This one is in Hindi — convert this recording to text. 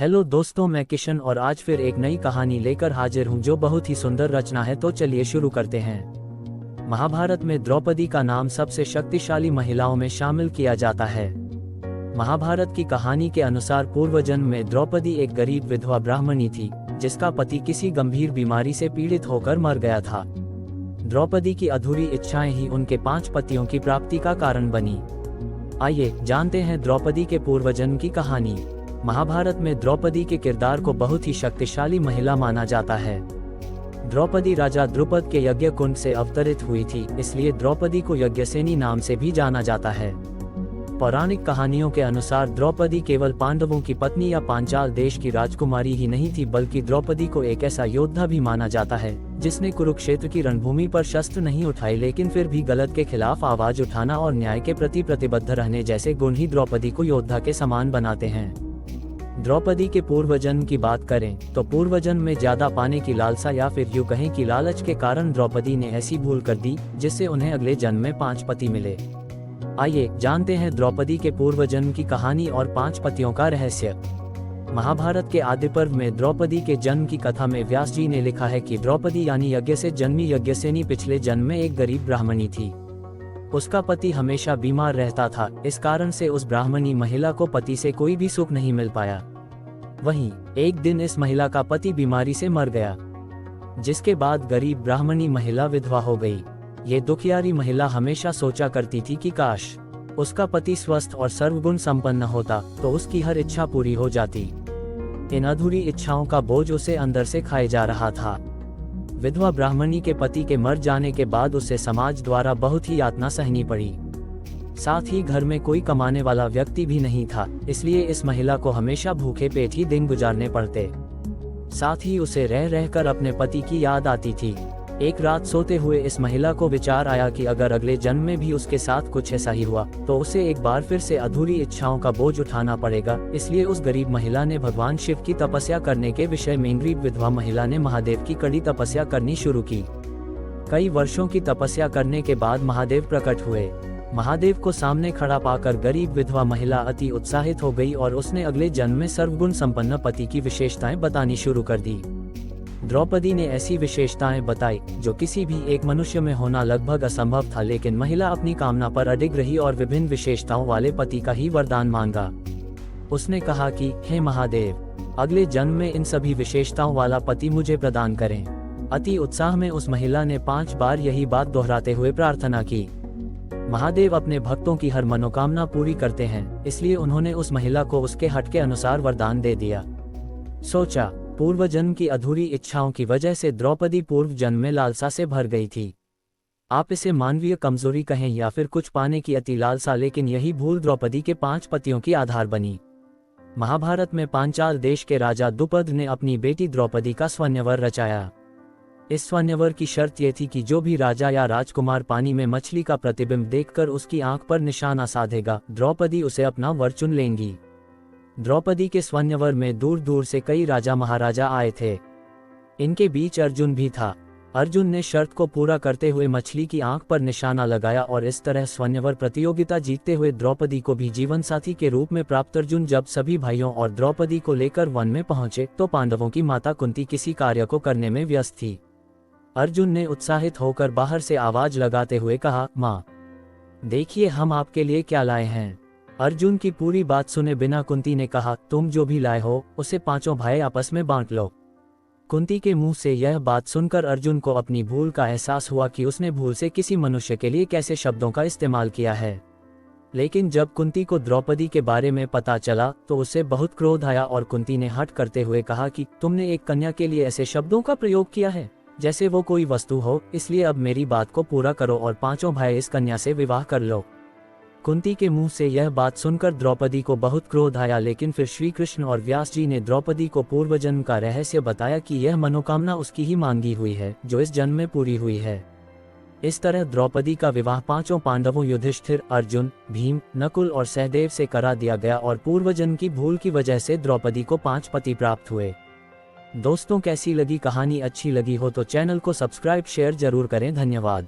हेलो दोस्तों, मैं किशन और आज फिर एक नई कहानी लेकर हाजिर हूँ जो बहुत ही सुंदर रचना है। तो चलिए शुरू करते हैं। महाभारत में द्रौपदी का नाम सबसे शक्तिशाली महिलाओं में शामिल किया जाता है। महाभारत की कहानी के अनुसार पूर्वजन्म में द्रौपदी एक गरीब विधवा ब्राह्मणी थी जिसका पति किसी गंभीर बीमारी से पीड़ित होकर मर गया था। द्रौपदी की अधूरी इच्छाएं ही उनके 5 पतियों की प्राप्ति का कारण बनी। आइए जानते हैं द्रौपदी के पूर्वजन्म की कहानी। महाभारत में द्रौपदी के किरदार को बहुत ही शक्तिशाली महिला माना जाता है। द्रौपदी राजा द्रुपद के यज्ञ कुंड से अवतरित हुई थी, इसलिए द्रौपदी को यज्ञसेनी नाम से भी जाना जाता है। पौराणिक कहानियों के अनुसार द्रौपदी केवल पांडवों की पत्नी या पांचाल देश की राजकुमारी ही नहीं थी, बल्कि द्रौपदी को एक ऐसा योद्धा भी माना जाता है जिसने कुरुक्षेत्र की रणभूमि पर शस्त्र नहीं उठाए, लेकिन फिर भी गलत के खिलाफ आवाज उठाना और न्याय के प्रति प्रतिबद्ध रहने जैसे गुण ही द्रौपदी को योद्धा के समान बनाते हैं। द्रौपदी के पूर्वजन्म की बात करें तो पूर्वजन्म में ज्यादा पाने की लालसा या फिर यूं कहें कि लालच के कारण द्रौपदी ने ऐसी भूल कर दी जिससे उन्हें अगले जन्म में 5 पति मिले। आइए जानते हैं द्रौपदी के पूर्वजन्म की कहानी और 5 पतियों का रहस्य। महाभारत के आदि पर्व में द्रौपदी के जन्म की कथा में व्यास जी ने लिखा है कि द्रौपदी यानी यज्ञ से जन्मी यज्ञसेनी पिछले जन्म में एक गरीब ब्राह्मणी थी। उसका पति हमेशा बीमार रहता था, इस कारण से उस ब्राह्मणी महिला को पति से कोई भी सुख नहीं मिल पाया। वहीं एक दिन इस महिला का पति बीमारी से मर गया, जिसके बाद गरीब ब्राह्मणी महिला विधवा हो गई। ये दुखियारी महिला हमेशा सोचा करती थी कि काश उसका पति स्वस्थ और सर्वगुण संपन्न होता तो उसकी हर इच्छा पूरी हो जाती। इन अधूरी इच्छाओं का बोझ उसे अंदर से खाए जा रहा था। विधवा ब्राह्मणी के पति के मर जाने के बाद उसे समाज द्वारा बहुत ही यातना सहनी पड़ी। साथ ही घर में कोई कमाने वाला व्यक्ति भी नहीं था, इसलिए इस महिला को हमेशा भूखे पेट ही दिन गुजारने पड़ते। साथ ही उसे रह रहकर अपने पति की याद आती थी। एक रात सोते हुए इस महिला को विचार आया कि अगर अगले जन्म में भी उसके साथ कुछ ऐसा ही हुआ तो उसे एक बार फिर से अधूरी इच्छाओं का बोझ उठाना पड़ेगा। इसलिए उस गरीब महिला ने भगवान शिव की तपस्या करने के विषय में गरीब विधवा महिला ने महादेव की कड़ी तपस्या करनी शुरू की। कई वर्षों की तपस्या करने के बाद महादेव प्रकट हुए। महादेव को सामने खड़ा पाकर गरीब विधवा महिला अति उत्साहित हो गई और उसने अगले जन्म में सर्वगुण संपन्न पति की विशेषताएं बतानी शुरू कर दी। द्रौपदी ने ऐसी विशेषताएं बताई जो किसी भी एक मनुष्य में होना लगभग असंभव था, लेकिन महिला अपनी कामना पर अडिग रही और विभिन्न विशेषताओं वाले पति का ही वरदान मांगा। उसने कहा कि हे महादेव, अगले जन्म में इन सभी विशेषताओं वाला पति मुझे प्रदान करें। अति उत्साह में उस महिला ने 5 बार यही बात दोहराते हुए प्रार्थना की। महादेव अपने भक्तों की हर मनोकामना पूरी करते हैं, इसलिए उन्होंने उस महिला को उसके हट के अनुसार वरदान दे दिया। सोचा, पूर्व जन्म की अधूरी इच्छाओं की वजह से द्रौपदी पूर्व जन्म में लालसा से भर गई थी। आप इसे मानवीय कमजोरी कहें या फिर कुछ पाने की अति लालसा, लेकिन यही भूल द्रौपदी के 5 पतियों की आधार बनी। महाभारत में पांचाल देश के राजा द्रुपद ने अपनी बेटी द्रौपदी का स्वयंवर रचाया। इस स्वयंवर की शर्त ये थी कि जो भी राजा या राजकुमार पानी में मछली का प्रतिबिंब देखकर उसकी आंख पर निशाना साधेगा, द्रौपदी उसे अपना वर चुन लेंगी। द्रौपदी के स्वयंवर में दूर दूर से कई राजा महाराजा आए थे। इनके बीच अर्जुन भी था। अर्जुन ने शर्त को पूरा करते हुए मछली की आंख पर निशाना लगाया और इस तरह स्वयंवर प्रतियोगिता जीतते हुए द्रौपदी को भी जीवन साथी के रूप में प्राप्त। अर्जुन जब सभी भाइयों और द्रौपदी को लेकर वन में पहुंचे तो पांडवों की माता कुंती किसी कार्य को करने में व्यस्त थी। अर्जुन ने उत्साहित होकर बाहर से आवाज लगाते हुए कहा, माँ देखिए हम आपके लिए क्या लाए हैं। अर्जुन की पूरी बात सुने बिना कुंती ने कहा, तुम जो भी लाए हो उसे 5 भाई आपस में बांट लो। कुंती के मुंह से यह बात सुनकर अर्जुन को अपनी भूल का एहसास हुआ कि उसने भूल से किसी मनुष्य के लिए कैसे शब्दों का इस्तेमाल किया है। लेकिन जब कुंती को द्रौपदी के बारे में पता चला तो उसे बहुत क्रोध आया और कुंती ने हट करते हुए कहा कि तुमने एक कन्या के लिए ऐसे शब्दों का प्रयोग किया है जैसे वो कोई वस्तु हो, इसलिए अब मेरी बात को पूरा करो और 5 भाई इस कन्या से विवाह कर लो। कुंती के मुंह से यह बात सुनकर द्रौपदी को बहुत क्रोध आया, लेकिन फिर श्री कृष्ण और व्यास जी ने द्रौपदी को पूर्वजन्म का रहस्य बताया कि यह मनोकामना उसकी ही मांगी हुई है जो इस जन्म में पूरी हुई है। इस तरह द्रौपदी का विवाह 5 पांडवों युधिष्ठिर, अर्जुन, भीम, नकुल और सहदेव से करा दिया गया और पूर्वजन्म की भूल की वजह से द्रौपदी को 5 पति प्राप्त हुए। दोस्तों कैसी लगी कहानी? अच्छी लगी हो तो चैनल को सब्सक्राइब शेयर जरूर करें। धन्यवाद।